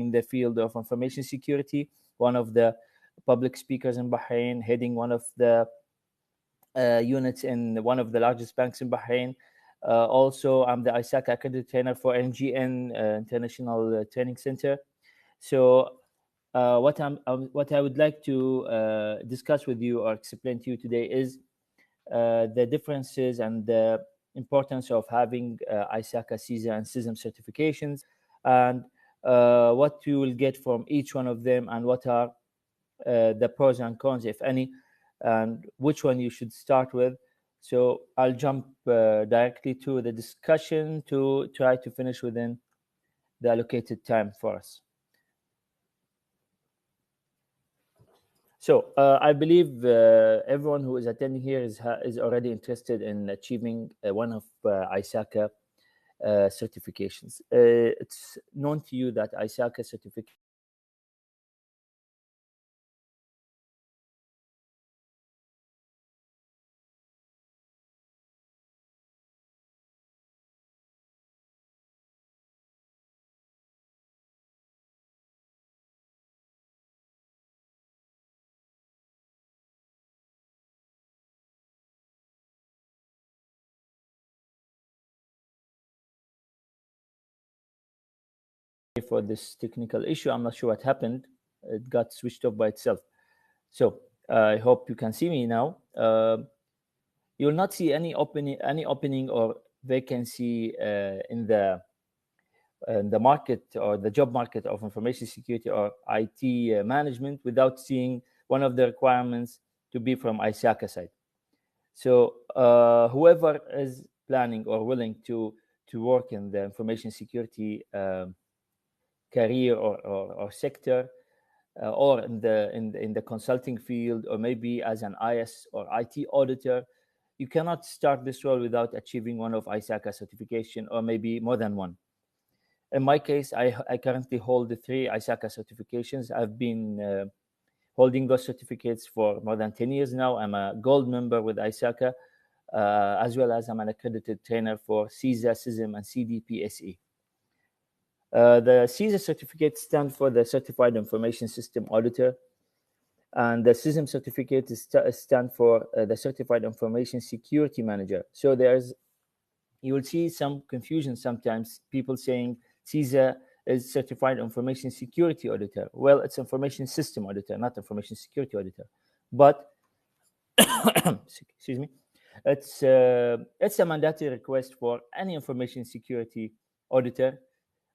in the field of information security, one of the public speakers in Bahrain, heading one of the units in one of the largest banks in Bahrain. Also, I'm the ISACA accredited trainer for NGN International Training Center. So what I would like to discuss with you or explain to you today is the differences and the importance of having ISACA, CISA, and CISM certifications, and what you will get from each one of them, and what are the pros and cons, if any, and which one you should start with. So I'll jump directly to the discussion to try to finish within the allocated time for us. So I believe everyone who is attending here is already interested in achieving one of ISACA certifications. It's known to you that ISACA certification for this technical issue. I'm not sure what happened. It got switched off by itself. So I hope you can see me now. You will not see any opening or vacancy in the market or the job market of information security or IT management without seeing one of the requirements to be from ISACA side. So whoever is planning or willing to work in the information security career or sector, or in the consulting field, or maybe as an IS or IT auditor, you cannot start this role without achieving one of ISACA certification, or maybe more than one. In my case, I currently hold the 3 ISACA certifications. I've been holding those certificates for more than 10 years now. I'm a gold member with ISACA, as well as I'm an accredited trainer for CISA, CISM, and CDPSE. The CISA certificate stands for the Certified Information System Auditor, and the CISM certificate stands for the Certified Information Security Manager. So you will see some confusion sometimes, people saying CISA is Certified Information Security Auditor. Well, it's Information System Auditor, not Information Security Auditor. But, excuse me, it's a mandatory request for any information security auditor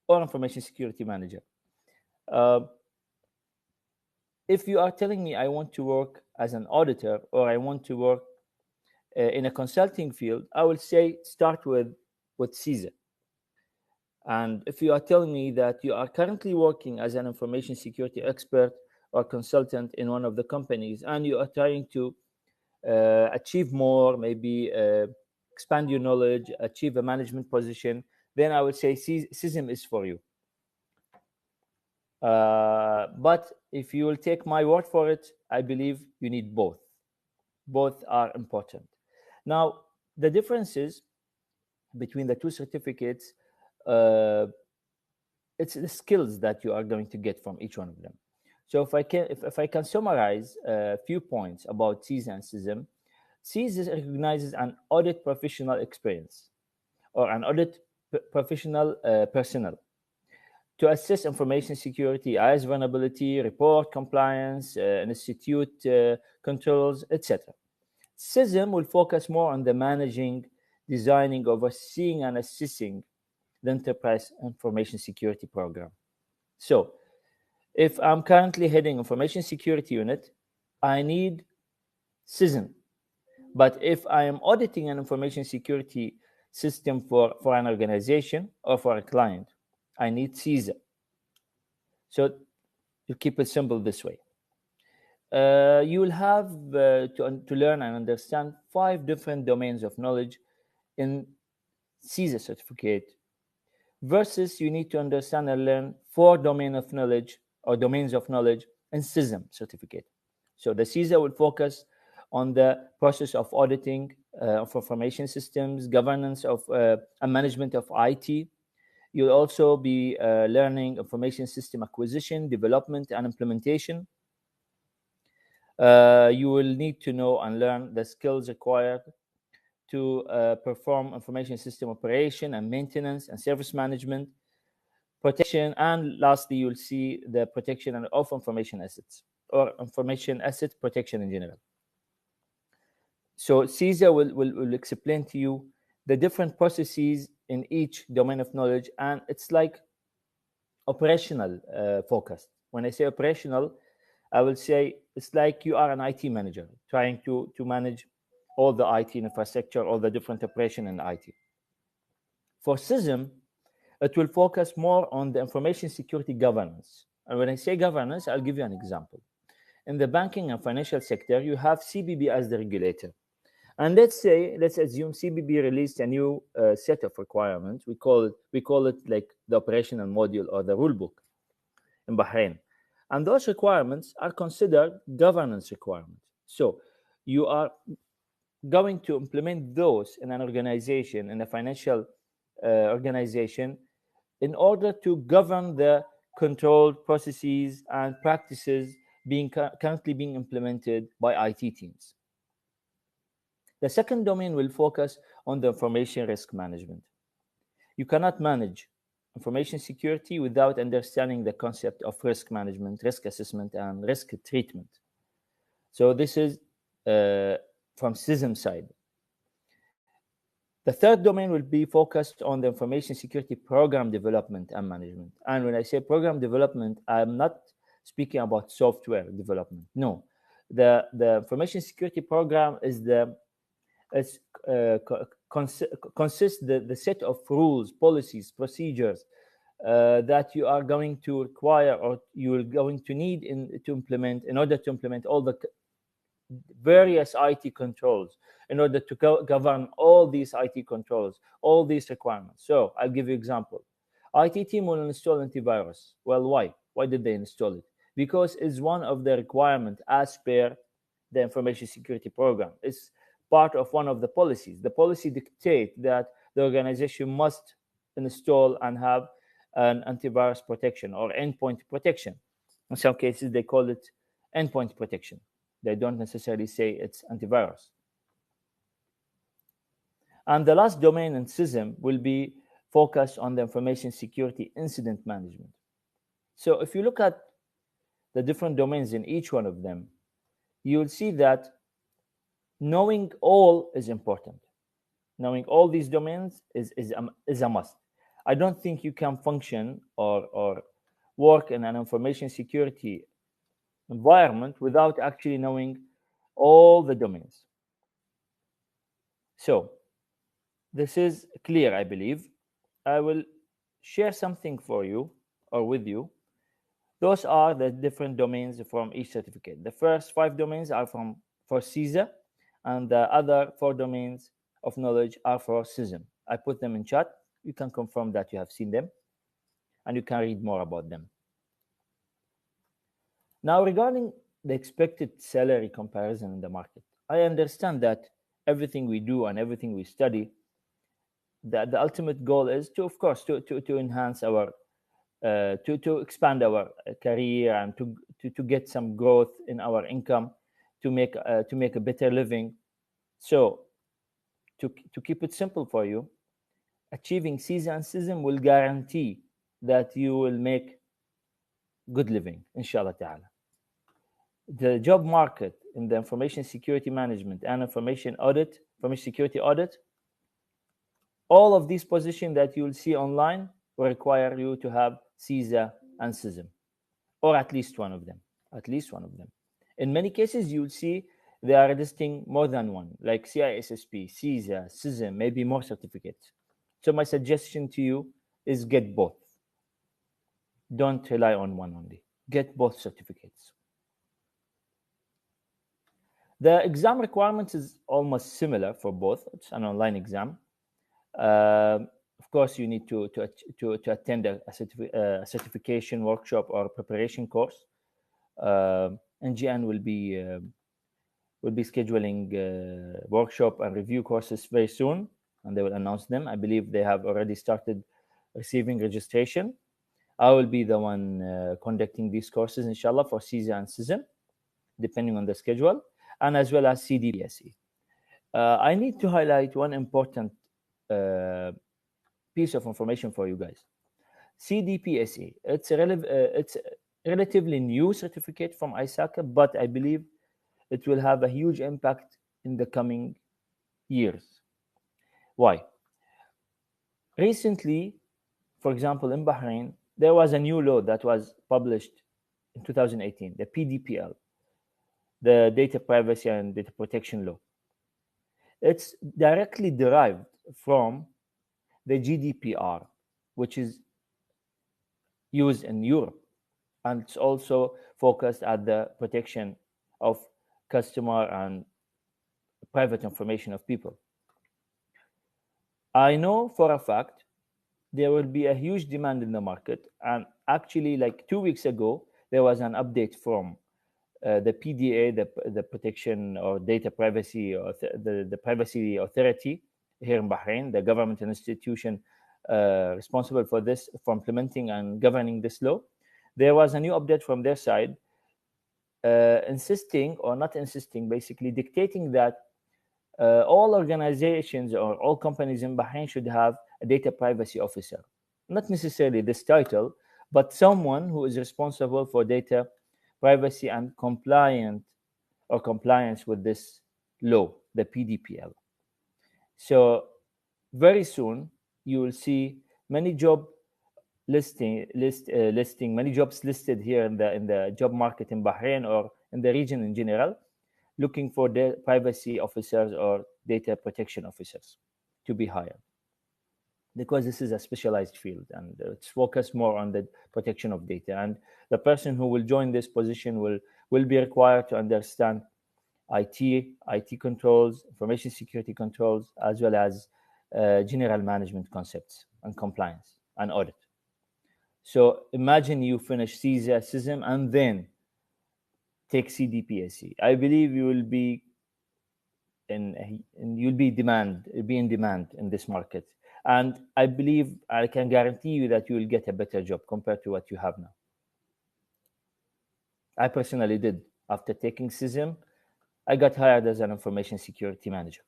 or information security manager. If you are telling me I want to work as an auditor, or I want to work in a consulting field, I will say start with CISA. And if you are telling me that you are currently working as an information security expert or consultant in one of the companies, and you are trying to achieve more, maybe expand your knowledge, achieve a management position, then I would say CISM is for you. But if you will take my word for it, I believe you need both. Both are important. Now, the differences between the 2 certificates, it's the skills that you are going to get from each one of them. So if I can summarize a few points about CISA and CISM, CISA recognizes an audit professional experience or an audit professional personnel to assess information security, IS vulnerability, report compliance, institute controls, etc. CISM will focus more on the managing, designing, overseeing, and assessing the enterprise information security program. So if I'm currently heading information security unit, I need CISM. But if I am auditing an information security system for an organization or for a client, I need CISA. So to keep it simple this way, you will have to learn and understand 5 different domains of knowledge in CISA certificate, versus you need to understand and learn 4 domains of knowledge in CISM certificate. So the CISA will focus on the process of auditing of information systems, governance of and management of IT. You'll also be learning information system acquisition, development, and implementation. You will need to know and learn the skills required to perform information system operation and maintenance and service management, protection, and lastly, you'll see the protection of information assets or information asset protection in general. So CISA will explain to you the different processes in each domain of knowledge, and it's like operational focused. When I say operational, I will say it's like you are an IT manager trying to manage all the IT infrastructure, all the different operation in IT. For CISM, it will focus more on the information security governance. And when I say governance, I'll give you an example. In the banking and financial sector, you have CBP as the regulator. And let's assume CBP released a new set of requirements. We call it like the operational module or the rule book in Bahrain. And those requirements are considered governance requirements. So you are going to implement those in an organization, in a financial organization, in order to govern the controlled processes and practices currently being implemented by IT teams. The second domain will focus on the information risk management. You cannot manage information security without understanding the concept of risk management, risk assessment, and risk treatment. So this is from CISM side. The third domain will be focused on the information security program development and management. And when I say program development, I'm not speaking about software development. No, the information security program is consists the set of rules, policies, procedures that you are going to require or you are going to need to implement in order to implement all the various IT controls, in order to govern all these IT controls, all these requirements. So I'll give you an example. IT team will install antivirus. Well, why? Why did they install it? Because it's one of the requirements as per the information security program. It's part of one of the policies. The policy dictates that the organization must install and have an antivirus protection or endpoint protection. In some cases, they call it endpoint protection. They don't necessarily say it's antivirus. And the last domain in CISM will be focused on the information security incident management. So if you look at the different domains in each one of them, you will see that knowing all is important. Knowing all these domains is a must. I don't think you can function or work in an information security environment without actually knowing all the domains. So this is clear, I believe. I will share something for you or with you. Those are the different domains from each certificate. The first 5 domains are for CISA, and the other 4 domains of knowledge are for CISM. I put them in chat. You can confirm that you have seen them, and you can read more about them. Now, regarding the expected salary comparison in the market, I understand that everything we do and everything we study, the ultimate goal is to, of course, to enhance our, to expand our career and to get some growth in our income, to make a better living. So, to keep it simple for you, achieving CISA and CISM will guarantee that you will make good living, inshallah ta'ala. The job market in the information security management and information security audit, all of these positions that you will see online will require you to have CISA and CISM, or at least one of them. In many cases, you will see they are listing more than one, like CISSP, CISA, CISM, maybe more certificates. So my suggestion to you is get both. Don't rely on one only. Get both certificates. The exam requirements is almost similar for both. It's an online exam. Of course, you need to attend a certification workshop or preparation course. NGN will be scheduling workshop and review courses very soon, and they will announce them. I believe they have already started receiving registration. I will be the one conducting these courses, inshallah, for CISA and CISM, depending on the schedule, and as well as CDPSE. I need to highlight one important piece of information for you guys. CDPSE, it's a relatively new certificate from ISACA, but I believe it will have a huge impact in the coming years. Why? Recently, for example, in Bahrain, there was a new law that was published in 2018, the PDPL, the Data Privacy and Data Protection Law. It's directly derived from the GDPR, which is used in Europe, and it's also focused at the protection of customer and private information of people. I know for a fact there will be a huge demand in the market, and actually, like 2 weeks ago, there was an update from the PDA, the Protection or Data Privacy, or the Privacy Authority here in Bahrain, the government institution responsible for this, for implementing and governing this law. There was a new update from their side, insisting, or not insisting, basically dictating that all organizations or all companies in Bahrain should have a data privacy officer. Not necessarily this title, but someone who is responsible for data privacy and compliance with this law, the PDPL. So very soon you will see many jobs listed here in the job market in Bahrain or in the region in general, looking for the privacy officers or data protection officers to be hired, because this is a specialized field and it's focused more on the protection of data. And the person who will join this position will be required to understand IT controls, information security controls, as well as general management concepts and compliance and audit. So imagine you finish CISA, CISM, and then take CDPSE. I believe you will be in demand in this market, and I believe I can guarantee you that you will get a better job compared to what you have now. I personally did. After taking CISM, I got hired as an information security manager.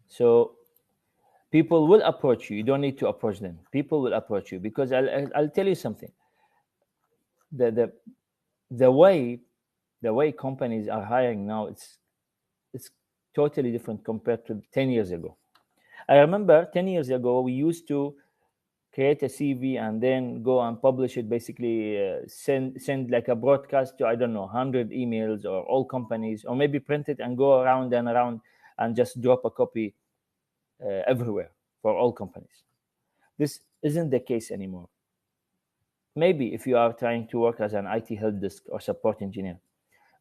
So people will approach you. You don't need to approach them. People will approach you, because I'll tell you something. The way companies are hiring now, it's totally different compared to 10 years ago. I remember 10 years ago, we used to create a CV and then go and publish it, basically send like a broadcast to, 100 emails or all companies, or maybe print it and go around and just drop a copy everywhere for all companies. This isn't the case anymore. Maybe if you are trying to work as an IT help desk or support engineer.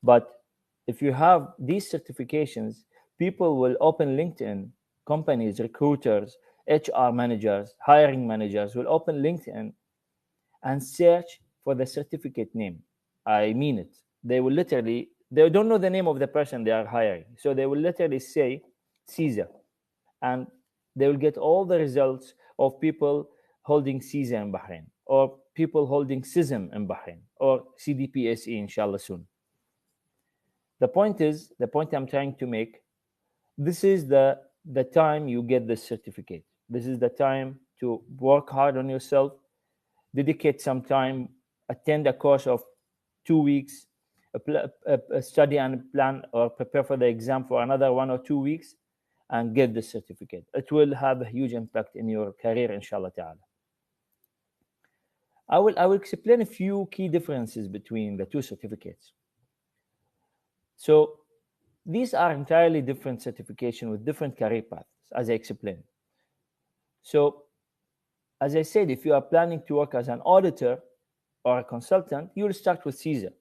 But if you have these certifications, people will open LinkedIn, companies, recruiters, HR managers, hiring managers will open LinkedIn and search for the certificate name. I mean it. They don't know the name of the person they are hiring. So they will literally say CISA, and they will get all the results of people holding CISA in Bahrain, or people holding CISM in Bahrain, or CDPSE, inshallah, soon. The point I'm trying to make, this is the time you get this certificate. This is the time to work hard on yourself, dedicate some time, attend a course of 2 weeks, study and plan or prepare for the exam for another 1 or 2 weeks, and get the certificate. It will have a huge impact in your career, inshallah ta'ala. I will explain a few key differences between the two certificates. So these are entirely different certifications with different career paths, as I explained. So, as I said, if you are planning to work as an auditor or a consultant, you will start with CISA.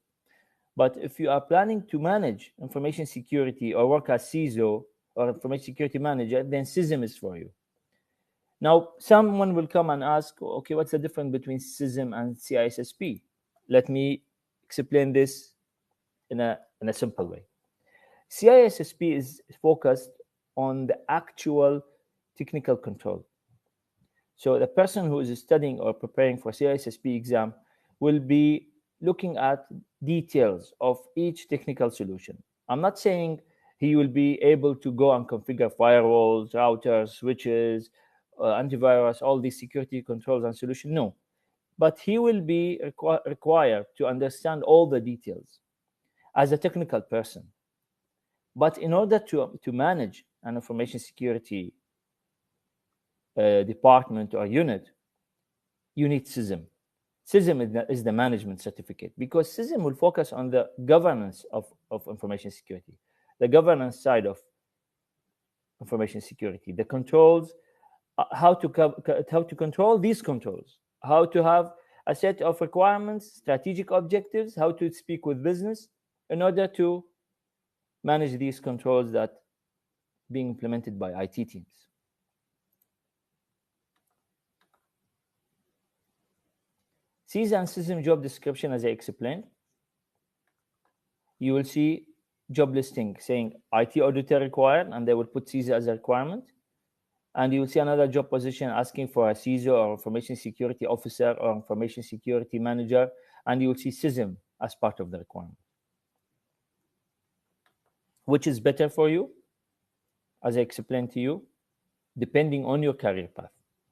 But if you are planning to manage information security or work as CISO or information security manager, then CISM is for you. Now, someone will come and ask, okay, what's the difference between CISM and CISSP? Let me explain this in a simple way. CISSP is focused on the actual technical control. So the person who is studying or preparing for CISSP exam will be looking at details of each technical solution. I'm not saying he will be able to go and configure firewalls, routers, switches, antivirus, all these security controls and solutions. No, but he will be required to understand all the details as a technical person. But in order to manage an information security department or unit, you need CISM. CISM is the management certificate, because CISM will focus on the governance of information security, the governance side of information security, the controls, how to control these controls, how to have a set of requirements, strategic objectives, how to speak with business in order to manage these controls that being implemented by IT teams. CISA and CISM job description, as I explained, you will see job listing saying IT auditor required, and they will put CISA as a requirement. And you will see another job position asking for a CISO or information security officer or information security manager, and you will see CISM as part of the requirement. Which is better for you, as I explained to you, depending on your career path,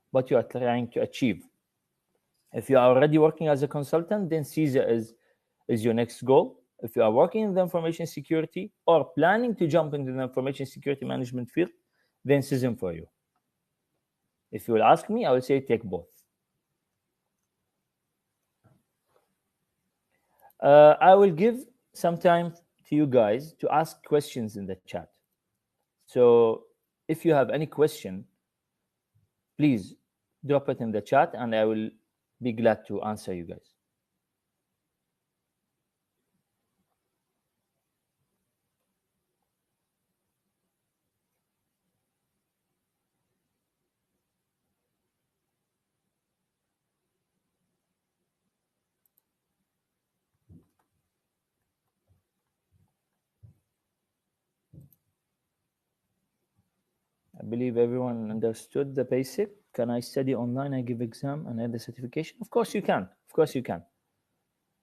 what you are trying to achieve. If you are already working as a consultant, then CISA is your next goal. If you are working in the information security or planning to jump into the information security management field, then CISM for you. If you will ask me, I will say take both. I will give some time to you guys to ask questions in the chat. So if you have any question, please drop it in the chat and I will be glad to answer you guys. I believe everyone understood the basic. Can I study online? I give exam and add the certification? Of course you can. Of course you can.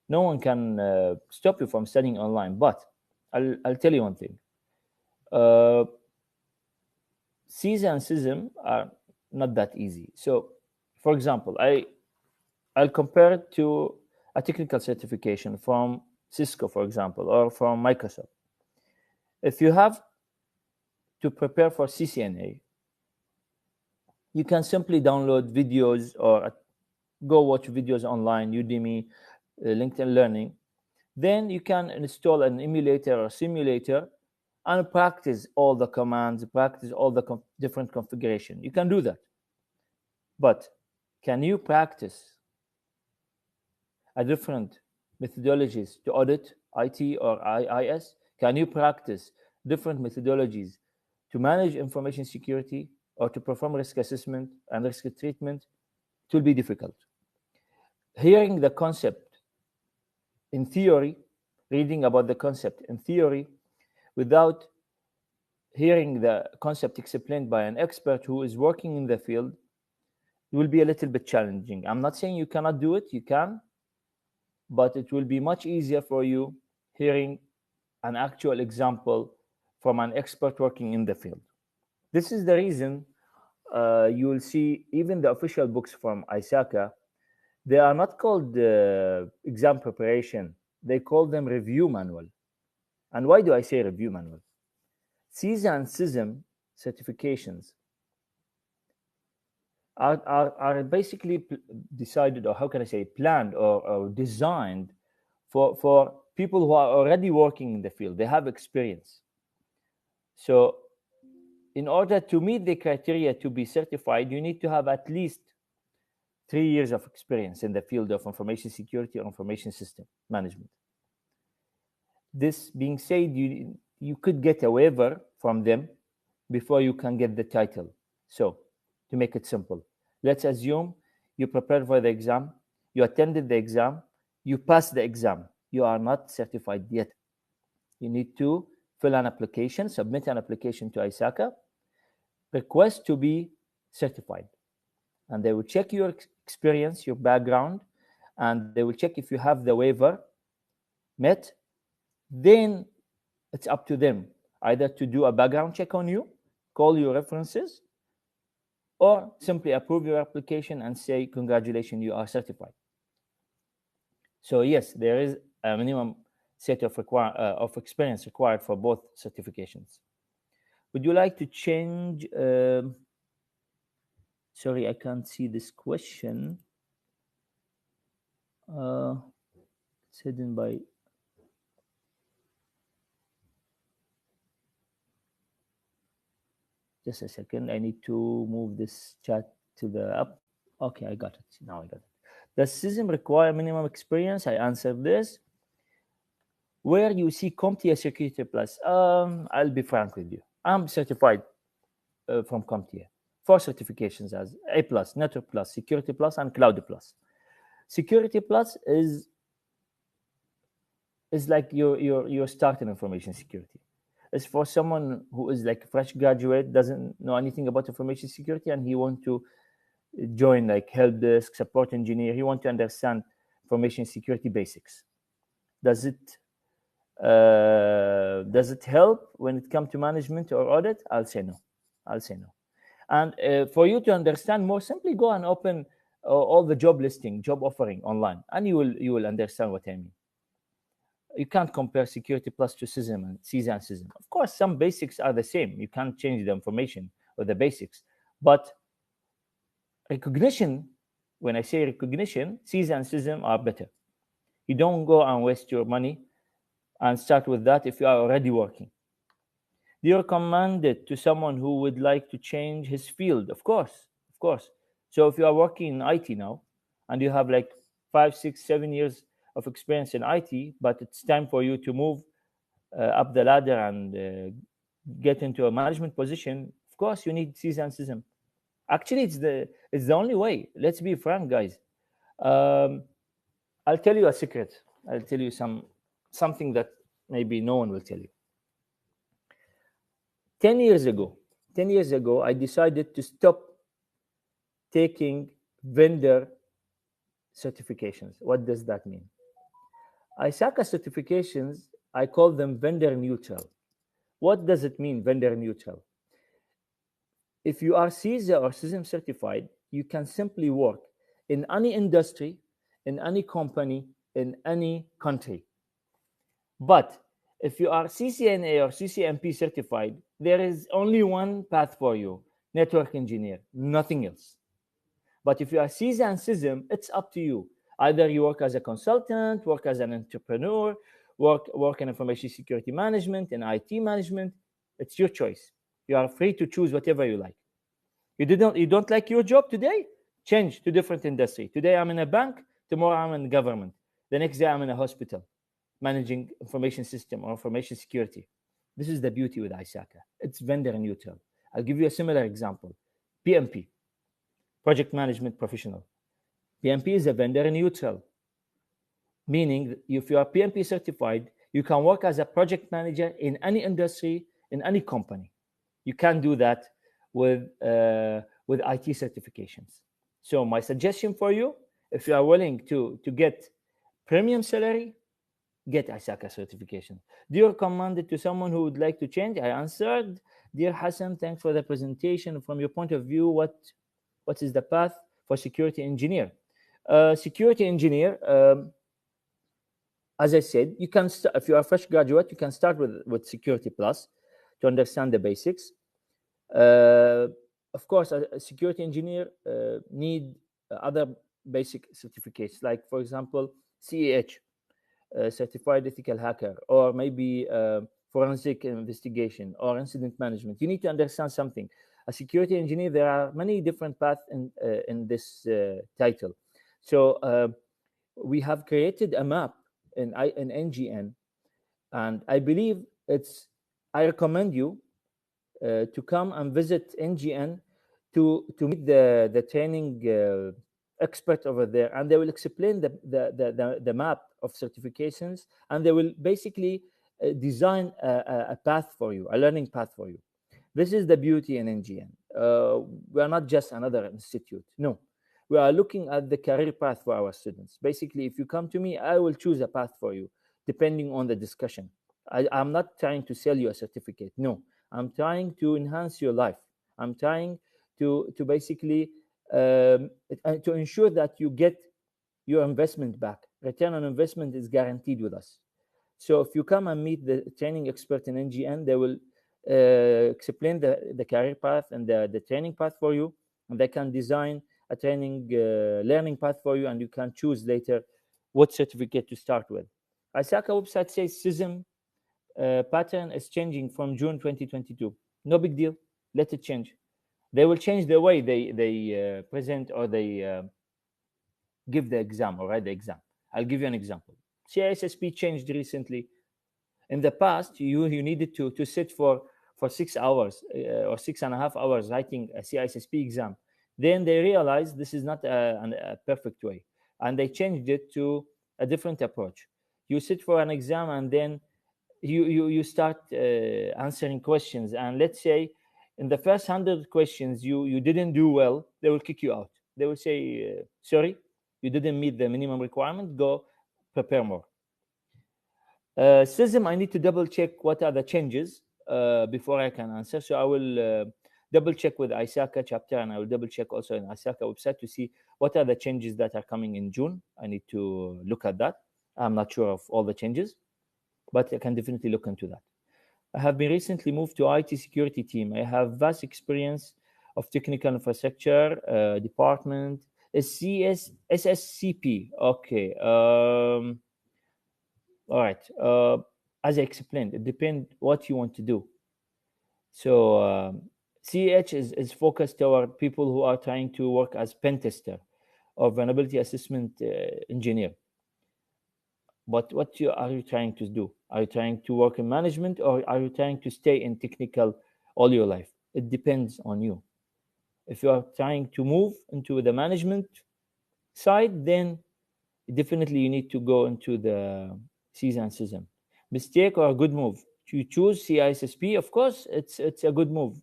No one can stop you from studying online. But I'll tell you one thing. CISA and CISM are not that easy. So, for example, I'll compare it to a technical certification from Cisco, for example, or from Microsoft. If you have to prepare for CCNA, you can simply download videos or go watch videos online, Udemy, LinkedIn Learning. Then you can install an emulator or simulator and practice all the commands, practice all the different configuration. You can do that. But can you practice a different methodologies to audit IT or IIS? Can you practice different methodologies to manage information security or to perform risk assessment and risk treatment? It will be difficult. Hearing the concept in theory, reading about the concept in theory, without hearing the concept explained by an expert who is working in the field, it will be a little bit challenging. I'm not saying you cannot do it, you can, but it will be much easier for you hearing an actual example from an expert working in the field. This is the reason you will see even the official books from ISACA, they are not called exam preparation, they call them review manual. And why do I say review manual? CISA and CISM certifications are basically decided, or how can I say, planned or designed for people who are already working in the field. They have experience. So in order to meet the criteria to be certified, you need to have at least 3 years of experience in the field of information security or information system management. This being said, you could get a waiver from them before you can get the title. So to make it simple, let's assume you prepared for the exam, you attended the exam, you passed the exam. You are not certified yet. You need to fill an application, submit an application to ISACA, request to be certified. And they will check your experience, your background, and they will check if you have the waiver met. Then it's up to them either to do a background check on you, call your references, or simply approve your application and say, congratulations, you are certified. So yes, there is a minimum set of experience required for both certifications. Would you like to change? Sorry, I can't see this question. It's hidden by. Just a second. I need to move this chat to the up. Okay, I got it. Now I got it. Does CISM require minimum experience? I answered this. Where you see CompTIA Security Plus, I'll be frank with you. I'm certified from CompTIA. 4 certifications as A+, Network Plus, Security Plus, and Cloud Plus. Security Plus is like your start in information security. It's for someone who is like a fresh graduate, doesn't know anything about information security, and he wants to join like help desk, support engineer. He wants to understand information security basics. Does it help when it comes to management or audit? I'll say no. And for you to understand more, simply go and open all the job offering online, and you will understand what I mean. You can't compare Security Plus to CISA and CISM. Of course, some basics are the same. You can't change the information or the basics. But recognition, when I say recognition, CISA and CISM are better. You don't go and waste your money and start with that if you are already working. Do you recommend it to someone who would like to change his field? Of course. So if you are working in IT now and you have like 5, 6, 7 years of experience in IT, but it's time for you to move up the ladder and get into a management position, of course you need CISA and CISM. Actually, it's the only way. Let's be frank, guys. I'll tell you a secret. I'll tell you something that maybe no one will tell you. 10 years ago, I decided to stop taking vendor certifications. What does that mean? ISACA certifications, I call them vendor neutral. What does it mean, vendor neutral? If you are CISA or CISM certified, you can simply work in any industry, in any company, in any country. But if you are CCNA or CCNP certified, there is only one path for you, network engineer, nothing else. But if you are CISA and CISM, it's up to you. Either you work as a consultant, work as an entrepreneur, work in information security management, in IT management. It's your choice. You are free to choose whatever you like. You don't like your job today? Change to different industry. Today I'm in a bank, tomorrow I'm in government. The next day I'm in a hospital, managing information system or information security. This is the beauty with ISACA. It's vendor neutral. I'll give you a similar example. PMP, project management professional. PMP is a vendor neutral, meaning if you are PMP certified, you can work as a project manager in any industry, in any company. You can do that with IT certifications. So my suggestion for you, if you are willing to get premium salary, get ISACA certification. Do you recommend it to someone who would like to change? I answered. Dear Hassan, thanks for the presentation. From your point of view, what is the path for security engineer? Security engineer, as I said, you can if you are a fresh graduate, you can start with Security Plus to understand the basics. Of course, a security engineer need other basic certificates, like, for example, CEH, Certified Ethical Hacker, or maybe forensic investigation or incident management. You need to understand something. A security engineer, there are many different paths in this title. So we have created a map in NGN, and I believe I recommend you to come and visit NGN to meet the training expert over there, and they will explain the map of certifications, and they will basically design a path for you, a learning path for you. This is the beauty in NGN. We are not just another institute. No, we are looking at the career path for our students. Basically, if you come to me, I will choose a path for you depending on the discussion. I'm not trying to sell you a certificate. No, I'm trying to enhance your life. I'm trying to basically to ensure that you get your investment back. Return on investment is guaranteed with us. So if you come and meet the training expert in NGN, they will explain the career path and the training path for you, and they can design a training learning path for you, and you can choose later what certificate to start with. ISACA website says CISM pattern is changing from June 2022. No big deal. Let it change. They will change the way they present or they give the exam or write the exam. I'll give you an example. CISSP changed recently. In the past, you needed to sit for 6 hours or 6.5 hours writing a CISSP exam. Then they realized this is not a perfect way, and they changed it to a different approach. You sit for an exam, and then you start answering questions. And let's say in the first 100 questions you didn't do well, they will kick you out. They will say, sorry, you didn't meet the minimum requirement, go prepare more. CISM, I need to double check what are the changes before I can answer. So I will double check with ISACA chapter, and I will double check also in ISACA website to see what are the changes that are coming in June. I need to look at that. I'm not sure of all the changes, but I can definitely look into that. I have been recently moved to IT security team. I have vast experience of technical infrastructure department. SSCP. Okay. All right. As I explained, it depends what you want to do. So CH is focused toward people who are trying to work as pen tester or vulnerability assessment engineer. But are you trying to do? Are you trying to work in management, or are you trying to stay in technical all your life? It depends on you. If you are trying to move into the management side, then definitely you need to go into the CISA and CISM. Mistake or a good move? You choose CISSP, of course, it's a good move.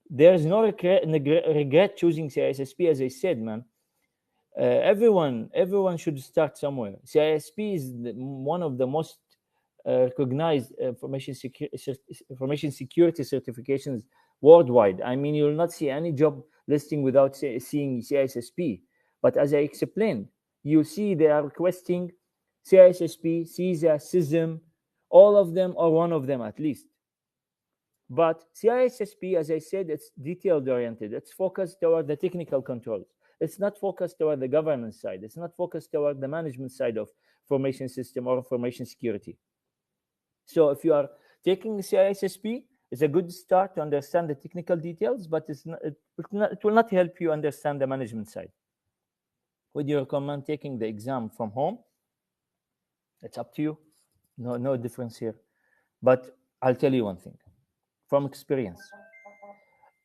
There's no regret choosing CISSP, as I said, man. Everyone should start somewhere. CISP is one of the most recognized information security certifications worldwide. I mean, you will not see any job listing without seeing CISSP. But as I explained, you see they are requesting CISSP, CISA, CISM, all of them or one of them at least. But CISSP, as I said, it's detailed oriented. It's focused toward the technical controls. It's not focused toward the governance side. It's not focused toward the management side of information system or information security. So if you are taking CISSP, it's a good start to understand the technical details, but it will not help you understand the management side. Would you recommend taking the exam from home? It's up to you. No difference here. But I'll tell you one thing from experience.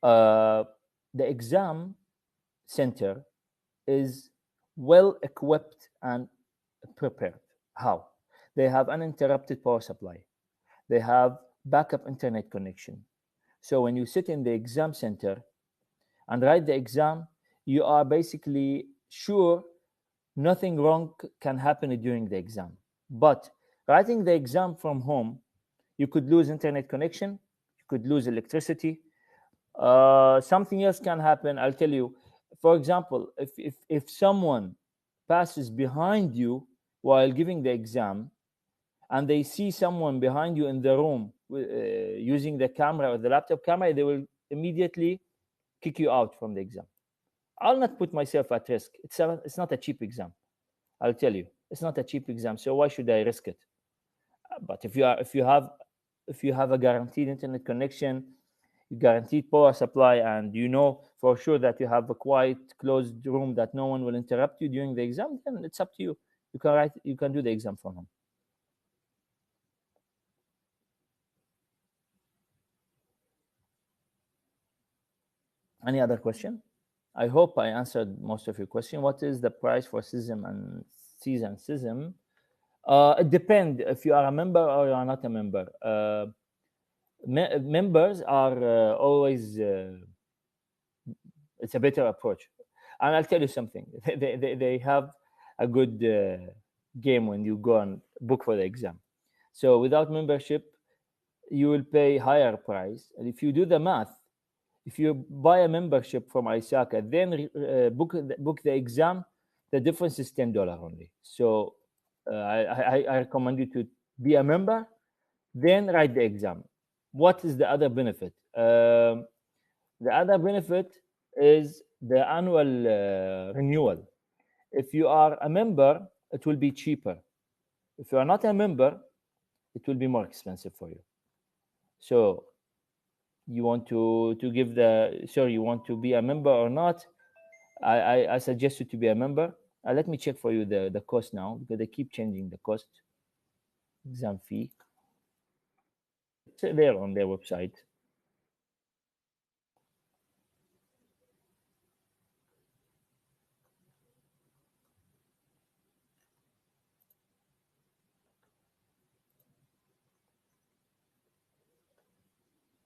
The exam center is well equipped and prepared. How? They have uninterrupted power supply. They have backup internet connection. So when you sit in the exam center and write the exam, you are basically sure nothing wrong can happen during the exam. But writing the exam from home, you could lose internet connection, you could lose electricity. Something else can happen. I'll tell you. For example, if someone passes behind you while giving the exam, and they see someone behind you in the room using the camera or the laptop camera, they will immediately kick you out from the exam. I'll not put myself at risk. It's not a cheap exam. I'll tell you, it's not a cheap exam. So why should I risk it? But if you have a guaranteed internet connection, guaranteed power supply, and you know for sure that you have a quiet, closed room that no one will interrupt you during the exam, then it's up to you. You can do the exam from home. Any other question? I hope I answered most of your question. What is the price for CISM and CISA and CISM? It depends if you are a member or you are not a member. members are always it's a better approach. And I'll tell you something. They have a good game when you go and book for the exam. So without membership, you will pay higher price. And if you do the math, if you buy a membership from ISACA, then book the exam, the difference is $10 only. So I recommend you to be a member, then write the exam. What is the other benefit? The other benefit is the annual renewal. If you are a member, it will be cheaper. If you are not a member, it will be more expensive for you. So you want to give the you want to be a member or not? I suggest you to be a member. Let me check for you the cost now, because they keep changing the cost. Exam fee. It's there on their website.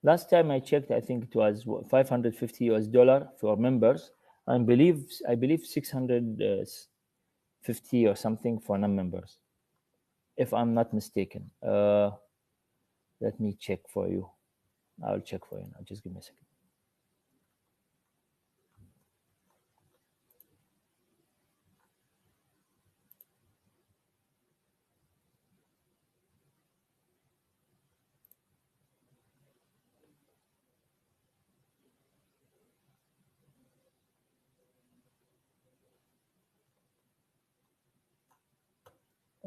Last time I checked, I think it was $550 for members. I believe 650 or something for non-members, if I'm not mistaken. Let me check for you. I'll check for you now. Just give me a second.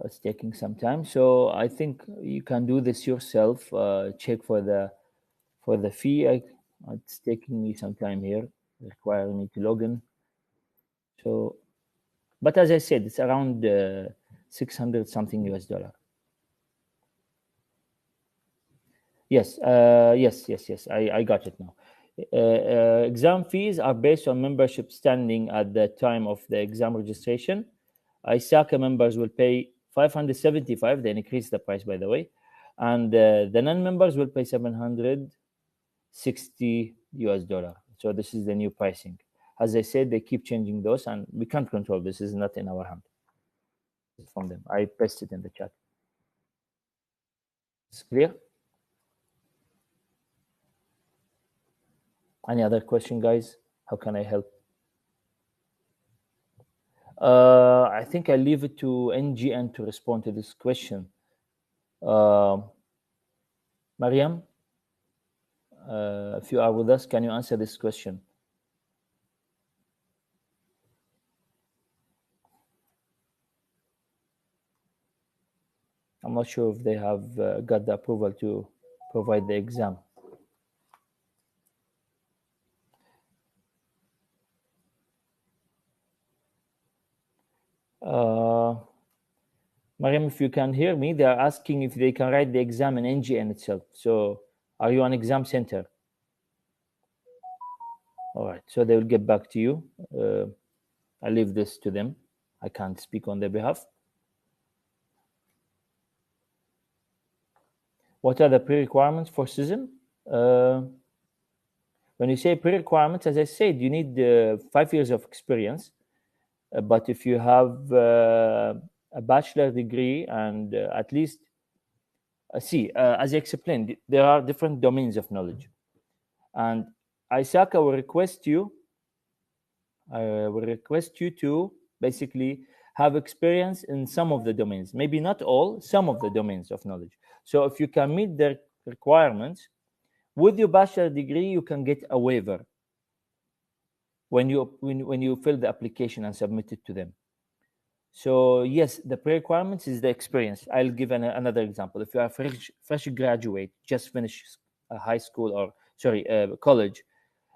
It's taking some time, so I think you can do this yourself. Check for the fee. It's taking me some time here, requiring me to log in. So, but as I said, it's around 600 something US dollar. Yes, yes. I got it now. Exam fees are based on membership standing at the time of the exam registration. ISACA members will pay 575. They increased the price, by the way, and the non-members will pay 760 US dollar. So this is the new pricing. As I said, they keep changing those, and we can't control this. Is not in our hand. It's from them. I pasted in the chat. It's clear. Any other question, guys? How can I help? I think I leave it to NGN to respond to this question. Mariam, if you are with us, can you answer this question? I'm not sure if they have got the approval to provide the exam. Mariam, if you can hear me, they are asking if they can write the exam in NGN itself. So are you an exam center? All right, so they will get back to you. I leave this to them. I can't speak on their behalf. What are the pre-requirements for CISM? When you say pre-requirements, as I said, you need 5 years of experience. But if you have a bachelor degree and at least, as I explained, there are different domains of knowledge. And ISACA will request you to basically have experience in some of the domains, maybe not all, some of the domains of knowledge. So if you can meet the requirements with your bachelor degree, you can get a waiver when you fill the application and submit it to them. So yes, the pre-requirements is the experience. I'll give another example. If you are fresh graduate, just finished high school or college,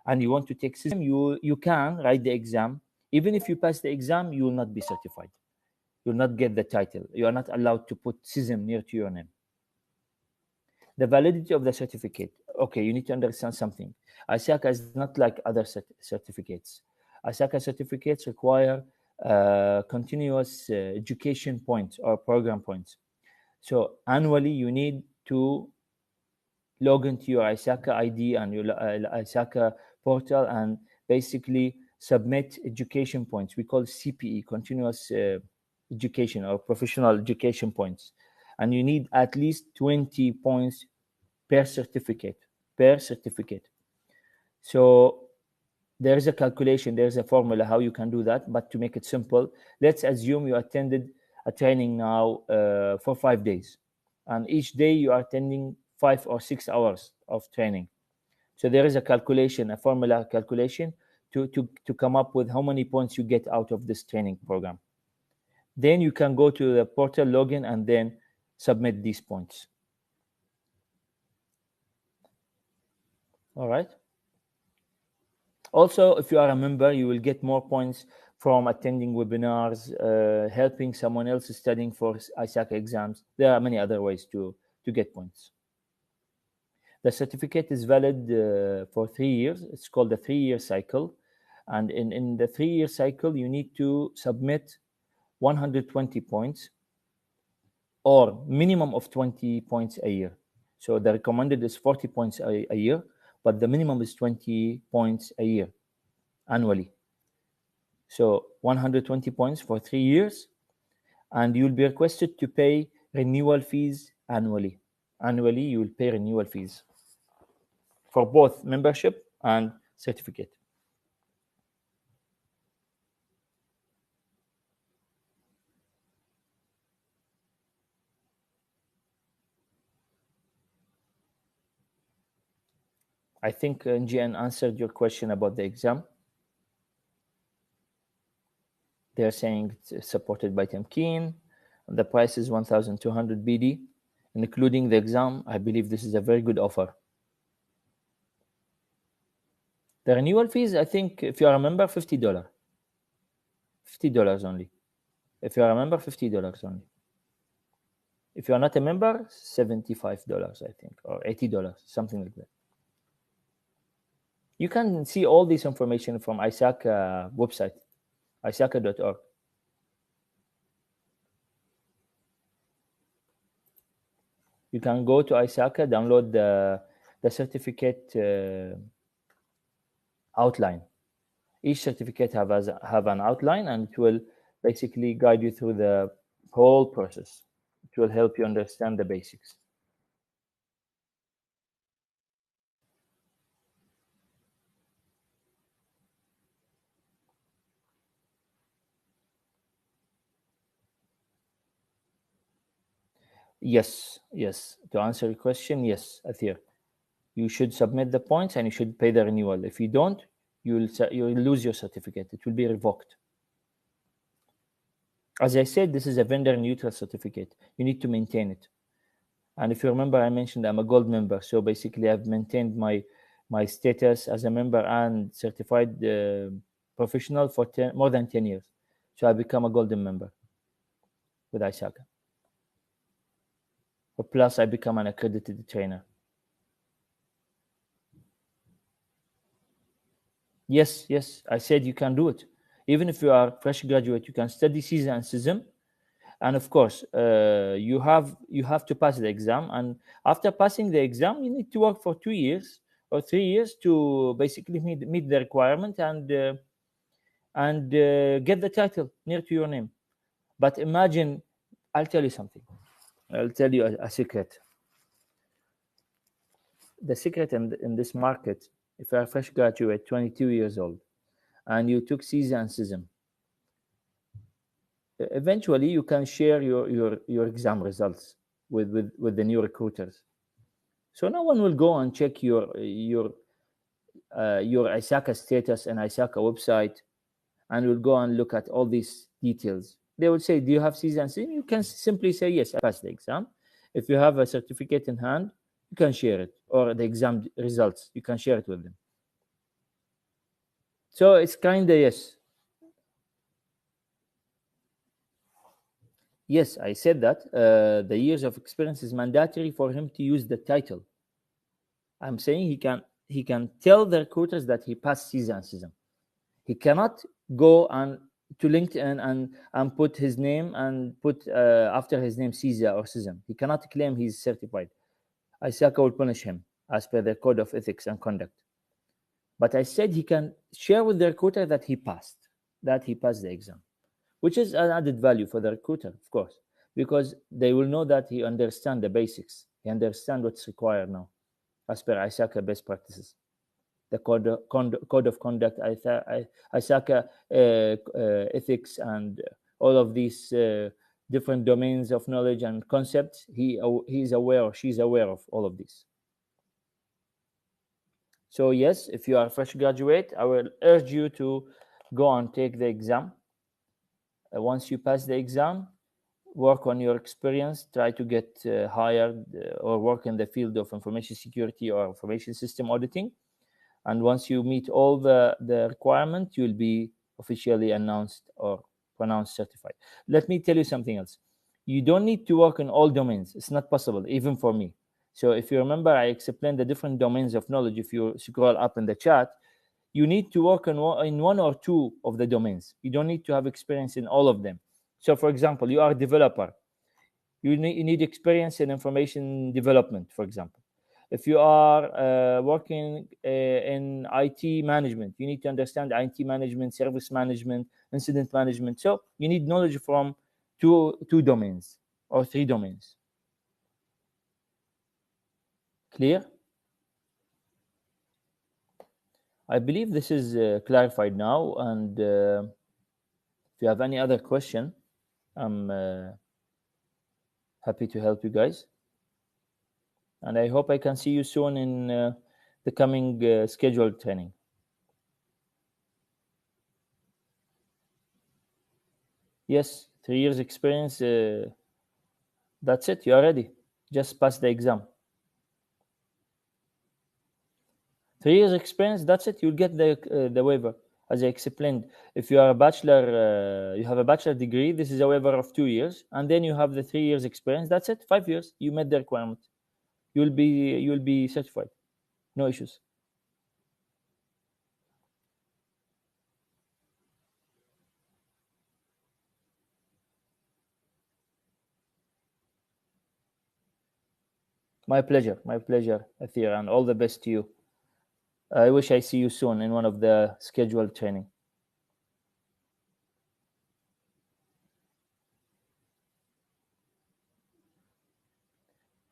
and you want to take CISM, you can write the exam. Even if you pass the exam, you will not be certified. You will not get the title. You are not allowed to put CISM near to your name. The validity of the certificate. Okay, you need to understand something. ISACA is not like other certificates. ISACA certificates require continuous education points or program points. So annually, you need to log into your ISACA ID and your ISACA portal and basically submit education points. We call CPE, continuous education or professional education points. And you need at least 20 points per certificate. So there is a calculation, there's a formula how you can do that. But to make it simple, let's assume you attended a training now for 5 days. And each day you are attending 5 or 6 hours of training. So there is a calculation, a formula calculation to come up with how many points you get out of this training program. Then you can go to the portal login and then submit these points. All right. Also, if you are a member, you will get more points from attending webinars, helping someone else studying for ISACA exams. There are many other ways to get points. The certificate is valid for 3 years. It's called the 3-year cycle. And in the 3-year cycle, you need to submit 120 points or minimum of 20 points a year. So the recommended is 40 points a year, but the minimum is 20 points a year annually. So 120 points for 3 years, and you'll be requested to pay renewal fees annually. Annually, you will pay renewal fees for both membership and certificate. I think NGN answered your question about the exam. They're saying it's supported by Temkeen. The price is 1,200 BD, including the exam. I believe this is a very good offer. The renewal fees, I think, if you are a member, $50. $50 only. If you are a member, $50 only. If you are not a member, $75, I think, or $80, something like that. You can see all this information from ISACA website, ISACA.org. You can go to ISACA, download the certificate outline. Each certificate have an outline, and it will basically guide you through the whole process. It will help you understand the basics. Yes. To answer your question, yes, Athir. You should submit the points and you should pay the renewal. If you don't, you'll lose your certificate. It will be revoked. As I said, this is a vendor neutral certificate. You need to maintain it. And if you remember, I mentioned I'm a gold member. So basically, I've maintained my status as a member and certified professional for more than 10 years. So I become a golden member with ISACA. Plus, I become an accredited trainer. Yes, I said you can do it. Even if you are a fresh graduate, you can study CISA and CISM. And of course, you have to pass the exam. And after passing the exam, you need to work for 2 years or 3 years to basically meet the requirement and get the title near to your name. But imagine, I'll tell you something. I'll tell you a secret. The secret in this market, if you're a fresh graduate, 22 years old, and you took CISA and CISM, eventually you can share your exam results with the new recruiters. So no one will go and check your ISACA status and ISACA website, and will go and look at all these details. They will say, do you have CISA and CISM? You can simply say, yes, I passed the exam. If you have a certificate in hand, you can share it, or the exam results, you can share it with them. So it's kind of yes. Yes, I said that the years of experience is mandatory for him to use the title. I'm saying he can tell the recruiters that he passed CISA and CISM. He cannot go to LinkedIn and put his name and put after his name CISA or CISM. He cannot claim he's certified. ISACA will punish him as per their code of ethics and conduct. But I said he can share with the recruiter that he passed the exam, which is an added value for the recruiter, of course, because they will know that he understands the basics. He understands what's required now, as per ISACA best practices. The code of conduct, ISACA ethics, and all of these different domains of knowledge and concepts. He's aware, or she's aware of all of these. So yes, if you are a fresh graduate, I will urge you to go and take the exam. Once you pass the exam, work on your experience, try to get hired or work in the field of information security or information system auditing. And once you meet all the requirements, you'll be officially announced or pronounced certified. Let me tell you something else. You don't need to work in all domains. It's not possible, even for me. So if you remember, I explained the different domains of knowledge. If you scroll up in the chat, you need to work in one or two of the domains. You don't need to have experience in all of them. So for example, you are a developer. You need experience in information development, for example. If you are working in IT management, you need to understand IT management, service management, incident management. So you need knowledge from two domains or three domains. Clear? I believe this is clarified now. And if you have any other question, I'm happy to help you guys. And I hope I can see you soon in the coming scheduled training. Yes, 3 years experience. That's it. You are ready. Just pass the exam. 3 years experience. That's it. You'll get the waiver, as I explained. If you are a bachelor, you have a bachelor degree. This is a waiver of 2 years, and then you have the 3 years experience. That's it. 5 years. You met the requirement. You'll be certified. No issues. My pleasure, Athir, and all the best to you. I wish I see you soon in one of the scheduled training.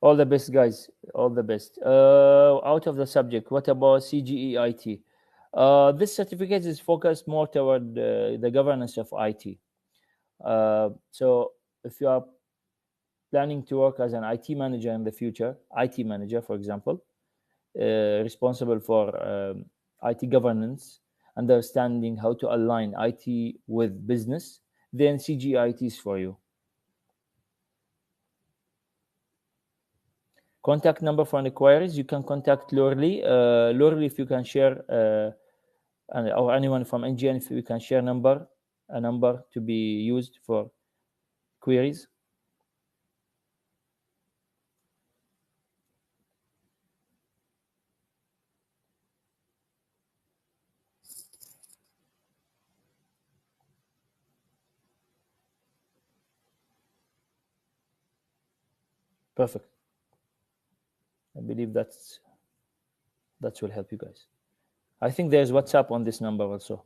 All the best, guys. All the best. Out of the subject, what about CGE-IT? This certificate is focused more toward the governance of IT. So if you are planning to work as an IT manager in the future, IT manager, for example, responsible for IT governance, understanding how to align IT with business, then CGE-IT is for you. Contact number for inquiries, you can contact Lorly. Lorly, if you can share, or anyone from NGN, if you can share a number to be used for queries. Perfect. I believe that will help you guys. I think there's WhatsApp on this number also.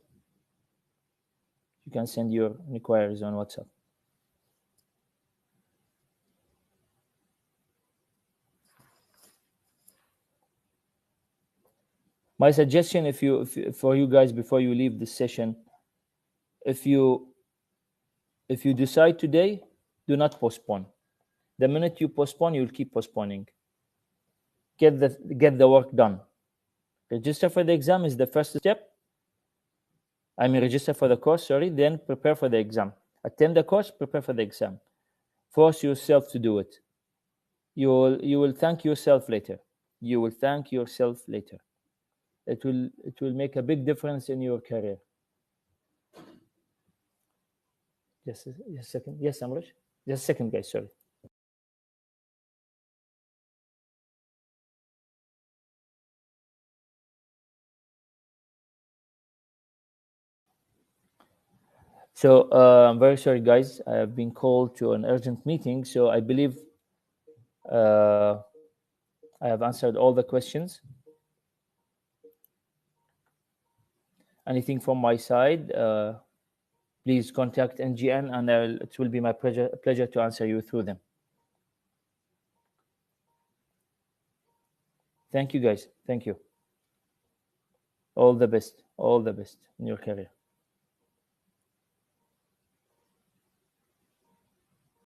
You can send your inquiries on WhatsApp. My suggestion, for you guys, before you leave this session, if you decide today, do not postpone. The minute you postpone, you'll keep postponing. Get the work done. Register for the exam is the first step. I mean, register for the course, sorry, then prepare for the exam. Attend the course, prepare for the exam. Force yourself to do it. You will thank yourself later. You will thank yourself later. It will make a big difference in your career. Just a second. Yes, Amrish? Just a second, guys, sorry. So I'm very sorry, guys. I have been called to an urgent meeting, so I believe I have answered all the questions. Anything from my side, please contact NGN, and it will be my pleasure to answer you through them. Thank you, guys. Thank you. All the best in your career.